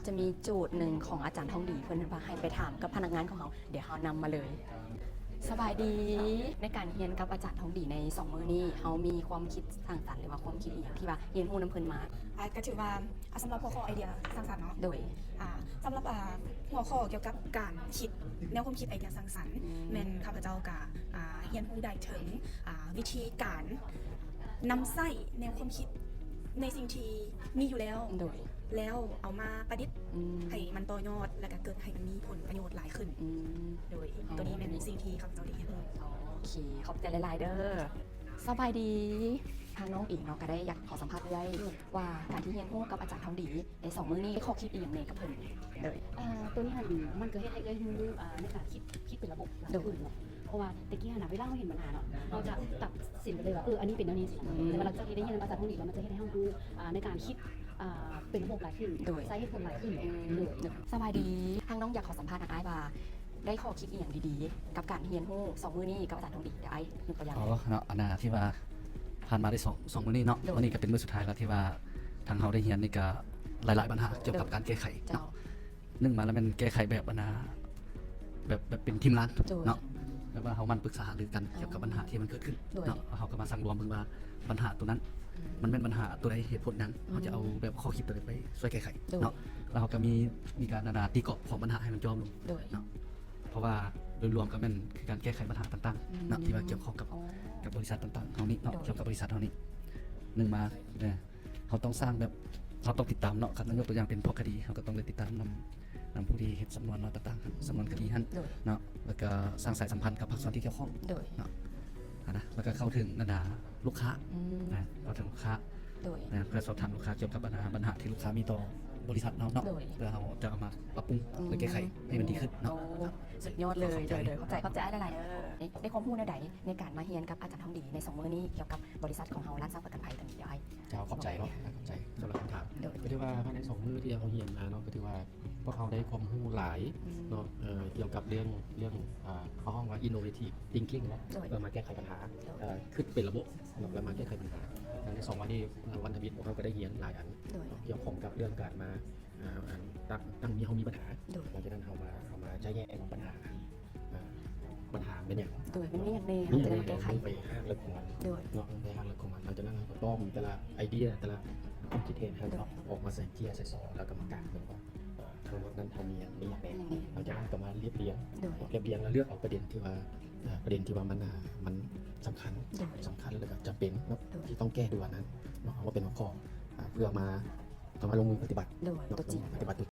มันจะมีโจทย์หนึ่งของอาจารย์ทองดีเพื่อนว่าให้ไปถามกับพนักงานของเขาเดี๋ยวเขานำมาเลยสบายดีในการเรียนกับอาจารย์ทองดีใน2 มื้อนี้เขามีความคิดสร้างสรรค์หรือว่าความคิดอย่างที่ว่าเรียนรู้น้ำเพิ่นมาก็ถือว่าสำหรับหัวข้อไอเดียสร้างสรรค์เนาะโดยสำหรับหัวข้อเกี่ยวกับการคิดแนวความคิดไอเดียสร้างสรรค์แม่นข้าพเจ้ากับเรียนรู้ได้ถึงวิธีการนำใส่แนวความคิดในสิ่งที่มีอยู่แล้วโดยแล้วเอามาประดิษฐ์ให้มันต่อยอดและก็เกิดให้มันมีผลประโยชน์หลายขึ้นโดยตัวนี้เป็นสิ่งที่ข้าพเจ้าได้เรียนรู้โอเคขอบใจหลายๆเด้อสบายดีทางน้องอีกเนาะก็ได้อยากขอสัมภาษณ์ด้วยว่าการที่เรียนรู้กับอาจารย์ทองดีใน2 มื้อนี้ข้อคิดอีกอย่างในกับเพิ่นเลย ตัวนี้มันก็เฮ็ดให้ได้รู้ในการคิดเป็นระบบหลักขึ้นเนาะเพราะว่าตะกี้เวลาเราเห็นปัญหาเนาะเราจะตัดสินไปเลยว่าอันนี้เป็นอันนี้สิแต่เวลาเราจะได้ยินภาษาท้องถิ่นแล้วมันจะเฮ็ดให้เรารู้ในการคิดเป็นระบบหลายขึ้นใช้เหตุผลหลายขึ้นสบายดีทางน้องอยากขอสัมภาษณ์ทางไอ้ว่าได้ข้อคิดอย่างดีๆกับการเรียนรู้2 มื้อนี้กับอาจารย์ทองดีเดี๋ยวไอ้ยกตัวอย่างเนาะอันน่ะที่ว่าผ่านมาได้สองมื้อนี้เนาะวันนี้ก็เป็นมื้อสุดท้ายแล้วที่ว่าทางเฮาได้เรียนนี่ก็หลายๆปัญหาเกี่ยวกับการแก้ไขเนาะ1มาแล้วมันแก้ไขแบบปัญหาแบบเป็นทีมงานเนาะแล้วว่าเฮามันปรึกษาหรือกันเกี่ยวกับปัญหาที่มันเกิดขึ้นเนาะเฮาก็มาสั่งรวมเบิ่งว่าปัญหาตัวนั้นมันเป็นปัญหาตัวใดเหตุผลนั้นเฮาจะเอาแบบข้อคิดตัวใดไปช่วยแก้ไขเนาะแล้วเฮาก็มีการตีกรอบของปัญหาให้มันจอมลงเนาะเพราะว่าโดยรวมก็เป็นคือการแก้ไขปัญหาต่างๆเนาะที่ว่าเกี่ยวข้องกับบริษัทต่างๆเฮานี้เนาะเกี่ยวกับบริษัทเฮานี้1มาเนี่ยเขาต้องสร้างแบบเขาต้องติดตามเนาะครับยกตัวอย่างเป็นพวกคดีเขาก็ต้องได้ติดตามนำผู้ที่เฮ็ดสำนวนมาต่างๆสำนวนคดีนั้นเนาะแล้วก็สร้างสายสัมพันธ์กับภาคส่วนที่เกี่ยวข้องเนาะนะแล้วก็เข้าถึงลูกค้านะเข้าถึงลูกค้านะเพื่อสอบถามลูกค้าเกี่ยวกับปัญหาที่ลูกค้ามีต่อบริษัทเนาะเพื่อเราจะเอามาปรับปรุงหรือแก้ไขให้มันดีขึ้นเนาะสุดยอดเลยเข้าใจได้หลายได้ความรู้ใดในการมาเรียนกับอาจารย์ทองดีใน2 มื้อนี้เกี่ยวกับบริษัทของเราร้านสร้างประกันภัยตัวนี้ได้เจ้าขอบใจเนาะขอบใจสำหรับคำถามก็ถือว่าภายใน2 มื้อที่เขาเรียนมาเนาะก็ถือว่าพวกเขาได้ความรู้หลายเนาะเกี่ยวกับเรื่องเขาห้องว่า innovative thinking เนาะเพื่อมาแก้ไขปัญหาขึ้นเป็นระบบแล้วมาแก้ไขปัญหาใน2 วันนี้วันทวิตพวกเขาก็ได้เรียนหลายอันเกี่ยวข้องกับเรื่องการมาตั้งเขามีปัญหาหลังจากนั้นเขามาใจแย่ปัญหาเป็นอย่างเป็นอย่างเดียวจะแก้ไขไปห้างเลิกของมันเนาะไปห้างเลิกของมันหลังจากนั้นเราก็ต้องแต่ละไอเดียแต่ละความคิดเห็นเราออกมาใส่เกียร์ใส่ซอแล้วกรรมการเป็นว่าทั้งหมดนั้นเขามีอย่างนี้อย่างนี้หลังจากนั้นก็มาเรียบเรียงแล้วเลือกเอาประเด็นที่ว่ามันสำคัญแล้วก็จำเป็นที่ต้องแก้ด่วนนั้นเนาะว่าเป็นหัวข้อเพื่อมาลงมือปฏิบัติปฏิบัติ